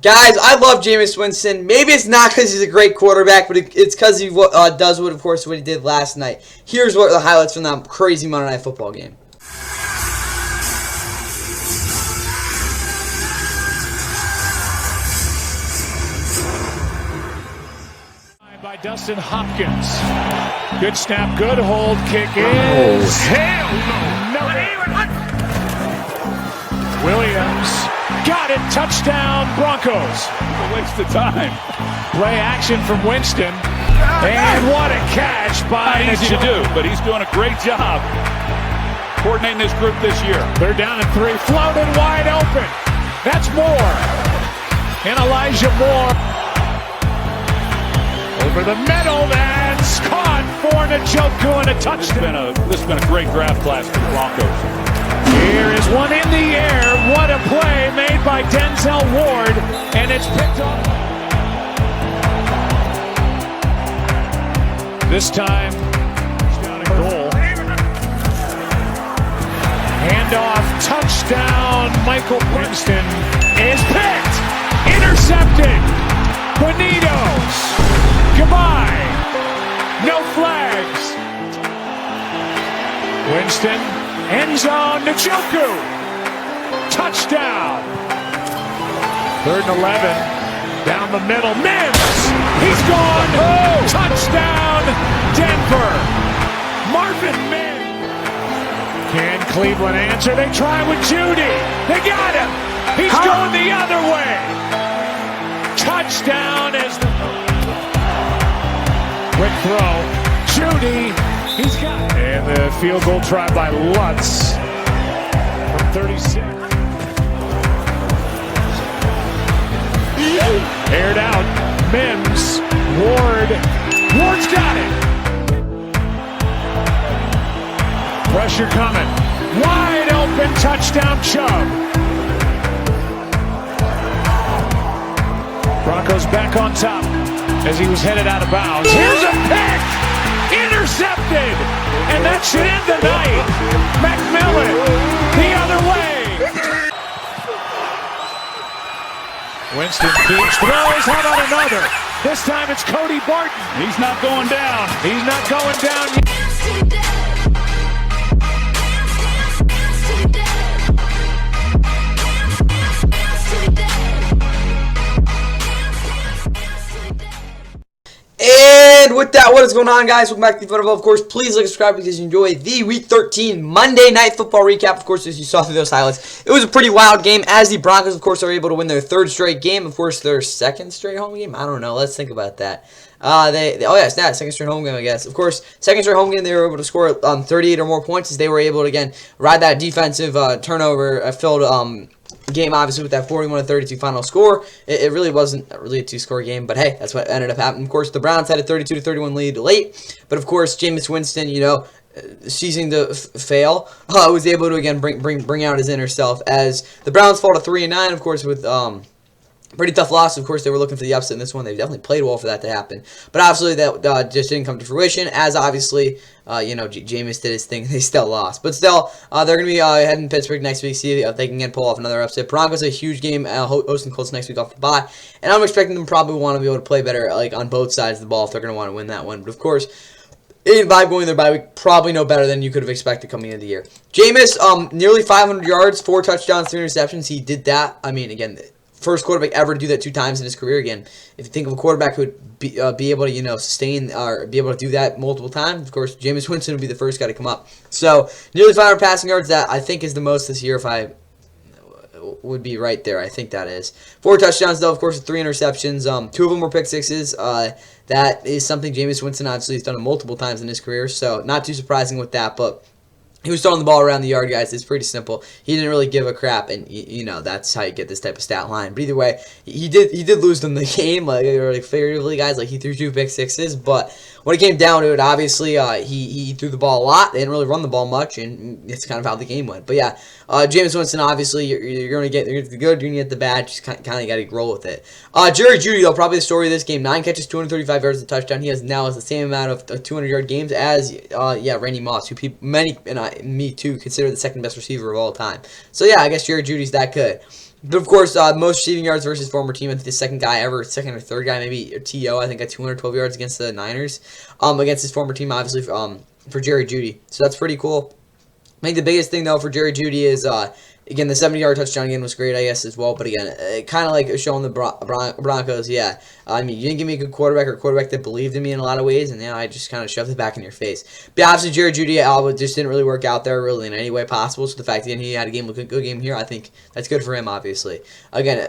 Guys, I love Jameis Winston. Maybe it's not because he's a great quarterback, but it's because he does what, of course, what he did last night. Here's what the highlights from that crazy Monday Night Football game. By Dustin Hopkins. Good snap, good hold. Kick is hell no. Williams got it. Touchdown Broncos. A waste of time. Play action from Winston. And what a catch by Not easy to do, but he's doing a great job coordinating this group this year. They're down at 3. Floated wide open. That's Moore. And Elijah Moore. Over the middle, that's caught for Njoku and a touchdown. This has been a great draft class for the Broncos. Here is one in the air. What a play made by Denzel Ward, and it's picked up. This time, it's down at goal. Handoff, touchdown. Michael Winston is picked, intercepted. Bonitos. Goodbye. No flags. Winston. End zone. Njoku. Touchdown. 3rd and 11. Down the middle. Mims. He's gone. Oh. Touchdown. Denver. Marvin Mims. Can Cleveland answer? They try with Judy. They got him. He's going the other way. Touchdown as the quick throw. Judy, he's got it. And the field goal try by Lutz from 36. Aired out. Mims. Ward. Ward's got it. Pressure coming. Wide open touchdown Chubb. Broncos back on top as he was headed out of bounds. Here's a pick! Intercepted! And that should end the night. McMillan, the other way. Winston keeps throws. How about another? This time it's Cody Barton. He's not going down. He's not going down yet. And with that, what is going on, guys? Welcome back to the Football. Of course, please like, subscribe because you enjoy the Week 13 Monday Night Football recap. Of course, as you saw through those highlights, it was a pretty wild game as the Broncos, of course, are able to win their 3rd straight game. Of course, their 2nd straight home game. I don't know. Let's think about that. It's that 2nd straight home game, I guess. Of course, 2nd straight home game, they were able to score 38 or more points as they were able to, again, ride that defensive turnover-filled game, obviously, with that 41-32 final score. It really wasn't really a 2-score game, but hey, that's what ended up happening. Of course, the Browns had a 32-31 lead late, but of course, Jameis Winston, ceasing to fail, was able to again bring out his inner self as the Browns fall to 3-9, of course, with pretty tough loss. Of course, they were looking for the upset in this one. They definitely played well for that to happen. But obviously, that just didn't come to fruition, as obviously, Jameis did his thing. They still lost. But still, they're going to be heading to Pittsburgh next week, see if they can pull off another upset. Broncos a huge game, hosting Colts next week off the bye. And I'm expecting them probably want to be able to play better on both sides of the ball if they're going to want to win that one. But of course, 8-5 going their bye week, probably no better than you could have expected coming into the year. Jameis, nearly 500 yards, 4 touchdowns, 3 interceptions. He did that. I mean, again, first quarterback ever to do that 2 times in his career. Again, if you think of a quarterback who would be able to, sustain or be able to do that multiple times, of course, Jameis Winston would be the first guy to come up. So, nearly 500 passing yards, that I think is the most this year if I would be right there. I think that is. 4 touchdowns, though, of course, 3 interceptions. 2 of them were pick sixes. That is something Jameis Winston obviously has done multiple times in his career, so not too surprising with that, but he was throwing the ball around the yard, guys. It's pretty simple. He didn't really give a crap, and that's how you get this type of stat line. But either way, he did lose them the game, figuratively, guys. He threw 2 pick sixes, but when it came down to it, obviously he threw the ball a lot. They didn't really run the ball much, and it's kind of how the game went. But yeah, Jameis Winston, obviously, you're going to get the good, you're going to get the bad. Just kind of got to roll with it. Jerry Jeudy, though, probably the story of this game. 9 catches, 235 yards, and a touchdown. He has the same amount of 200-yard games as Randy Moss, who many and me too consider the 2nd best receiver of all time. So yeah, I guess Jerry Jeudy's that good. But of course, most receiving yards versus former team. I think the second or third guy, maybe T.O. I think got 212 yards against the Niners. Against his former team, obviously, for Jerry Jeudy. So that's pretty cool. I think the biggest thing, though, for Jerry Jeudy is, again, the 70-yard touchdown again was great, I guess, as well. But again, kind of like showing the Broncos, yeah. I mean, you didn't give me a good quarterback or a quarterback that believed in me in a lot of ways, and now I just kind of shoved it back in your face. But obviously, Jerry Jeudy just didn't really work out there really in any way possible. So the fact that he had a good game here, I think that's good for him, obviously. Again,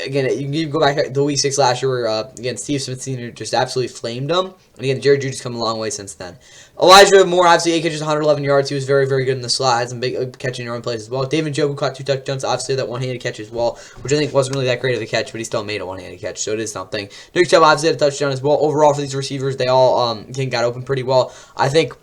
you can go back to Week 6 last year where, again, Steve Smith Sr. just absolutely flamed him. And again, Jerry Jeudy's come a long way since then. Elijah Moore, obviously, 8 catches, 111 yards. He was very, very good in the slot. Had some big catching run plays as well. David Njoku caught 2 touchdowns. Obviously, that one-handed catch as well, which I think wasn't really that great of a catch, but he still made a one-handed catch, so it is something. Nick Chubb obviously had a touchdown as well. Overall, for these receivers, they all got open pretty well. I think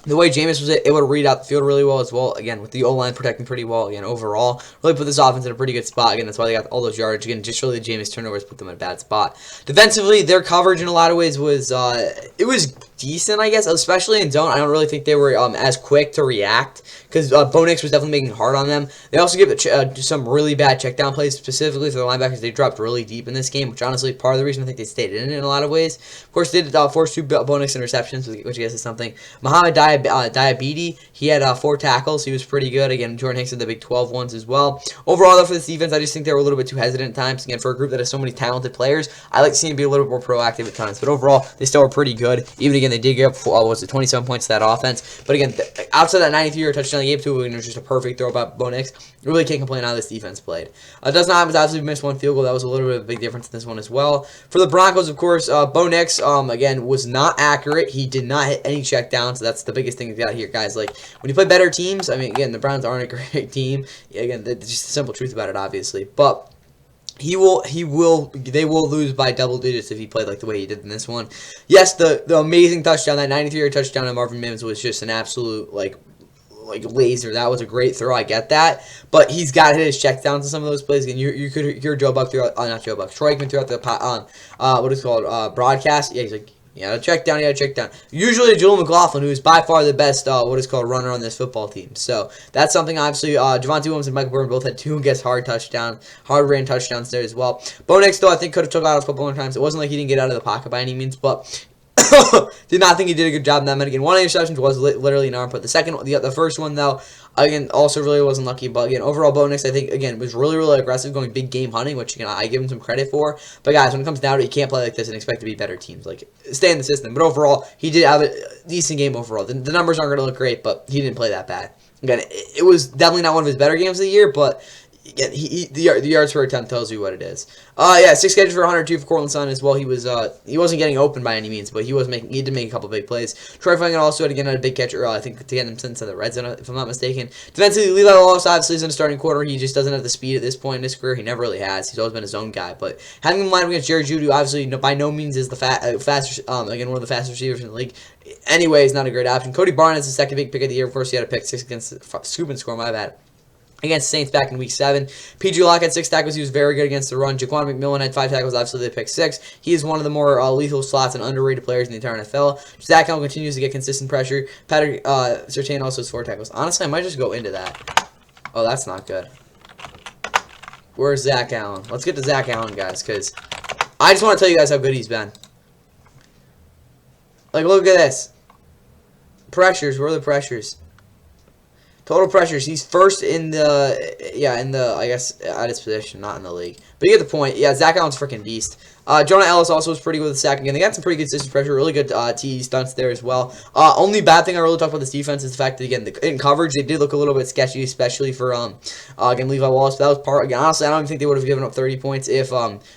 the way Jameis was able to read out the field really well as well. Again, with the O-line protecting pretty well. Again, overall, really put this offense in a pretty good spot. Again, that's why they got all those yards. Again, just really the Jameis turnovers put them in a bad spot. Defensively, their coverage in a lot of ways was it was decent, I guess, especially in zone. I don't really think they were as quick to react because Bo Nix was definitely making it hard on them. They also gave some really bad check down plays, specifically for the linebackers. They dropped really deep in this game, which honestly part of the reason I think they stayed in it in a lot of ways. Of course, they did force 2 Bo Nix interceptions, which I guess is something. Muhammad Diabete, he had 4 tackles. He was pretty good. Again, Jordan Hicks had the big 12 ones as well. Overall, though, for this defense, I just think they were a little bit too hesitant at times. Again, for a group that has so many talented players, I like to see them be a little bit more proactive at times. But overall, they still were pretty good. Even again, they did give up 27 points to that offense. But again, outside that 93-yard touchdown they gave to, it was just a perfect throw by Bo Nix. You really can't complain how this defense played. Dustin Hopkins obviously missed 1 field goal. That was a little bit of a big difference in this one as well. For the Broncos, of course, Bo Nix, again, was not accurate. He did not hit any check down, so that's the biggest thing we got here, guys. Like, when you play better teams, I mean, again, the Browns aren't a great team. Again, that's just the simple truth about it, obviously. But they will lose by double digits if he played like the way he did in this one. Yes, the amazing touchdown, that 93-yard touchdown on Marvin Mims was just an absolute, like laser. That was a great throw. I get that, but he's got to hit his check downs in some of those plays. Again, you could hear Joe Buck throughout, not Joe Buck, Troy Aikman throughout the what is it called broadcast. Yeah, he's like, you gotta check down, you gotta check down. Usually Joel McLaughlin, who is by far the best what is called runner on this football team. So that's something. Obviously, Javonte Williams and Michael Byrne both had 2 hard ran touchdowns there as well. Bo Nix, though, I think could have took out a couple more times. It wasn't like he didn't get out of the pocket by any means, but did not think he did a good job in that. Again, 1 interception was literally an arm put. The first one, though, again, also really wasn't lucky. But again, overall, Bo Nix, I think, again, was really, really aggressive, going big game hunting, which, again, I give him some credit for. But guys, when it comes down to it, you can't play like this and expect to be better teams. Like, stay in the system. But overall, he did have a decent game overall. The numbers aren't going to look great, but he didn't play that bad. Again, it was definitely not one of his better games of the year, but again, the yards per attempt tells you what it is. 6 catches for 102 for Cortland Sutton as well. He wasn't getting open by any means, but he did make a couple big plays. Troy Franklin also had a big catch, I think, to get him into the red zone, if I'm not mistaken. Defensively, Levi Wallace obviously isn't a starting quarter. He just doesn't have the speed at this point in his career. He never really has. He's always been his own guy. But having him lined up against Jerry Jeudy, who obviously by no means is the fastest, again, one of the fastest receivers in the league. Anyway, is not a great option. Cody Barnes is the second big pick of the year. Of course, he had a pick 6 against Scoop and Score. My bad. Against the Saints back in Week 7. P.J. Locke had 6 tackles. He was very good against the run. Jaquan McMillan had 5 tackles. Obviously, they picked 6. He is one of the more lethal slots and underrated players in the entire NFL. Zach Allen continues to get consistent pressure. Patrick Surtain also has 4 tackles. Honestly, I might just go into that. Oh, that's not good. Where's Zach Allen? Let's get to Zach Allen, guys, because I just want to tell you guys how good he's been. Like, look at this. Pressures. Where are the pressures? Total pressures. He's first in the, I guess, at his position, not in the league. But you get the point. Yeah, Zach Allen's freaking beast. Jonah Ellis also was pretty good with the sack again. They got some pretty good consistent pressure, really good TE stunts there as well. Only bad thing I really talk about this defense is the fact that, again, in coverage, they did look a little bit sketchy, especially for, again, Levi Wallace. That was part, again, honestly, I don't even think they would have given up 30 points if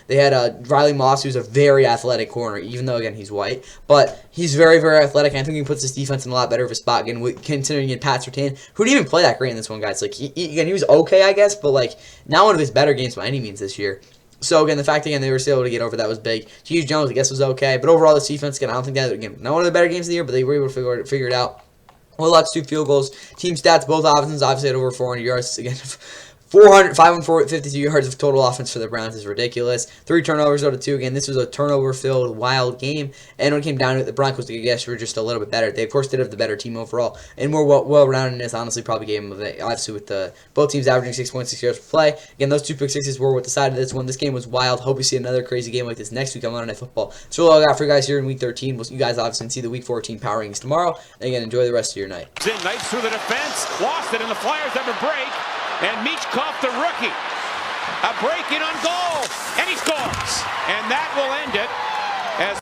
they had Riley Moss, who's a very athletic corner, even though, again, he's white. But he's very, very athletic, and I think he puts this defense in a lot better of a spot, again, considering he had Pat Surtain, who didn't even play that great in this one, guys. Like, he was okay, I guess, but, like, not one of his better games by any means this year. So, again, the fact, again, they were still able to get over that was big. Hughes Jones, I guess, was okay. But overall, this defense, again, I don't think that, again, not one of the better games of the year, but they were able to figure it out. Will Lutz, 2 field goals. Team stats, both offenses obviously had over 400 yards. Again, 504 52 yards of total offense for the Browns is ridiculous. 3 turnovers out of 2. Again, this was a turnover-filled, wild game. And when it came down to it, the Broncos, I guess, were just a little bit better. They, of course, did have the better team overall. And more well-roundedness, honestly, probably gave them a obviously, with both teams averaging 6.6 yards per play. Again, those 2 pick sixes were what decided this one. This game was wild. Hope we see another crazy game like this next week on Monday Night Football. That's all I got for you guys here in Week 13. You guys obviously can see the Week 14 power rankings tomorrow. And again, enjoy the rest of your night. Nice through the defense. Lost it, and the Flyers have a break. And Michkov, the rookie. A break in on goal. And he scores. And that will end it. As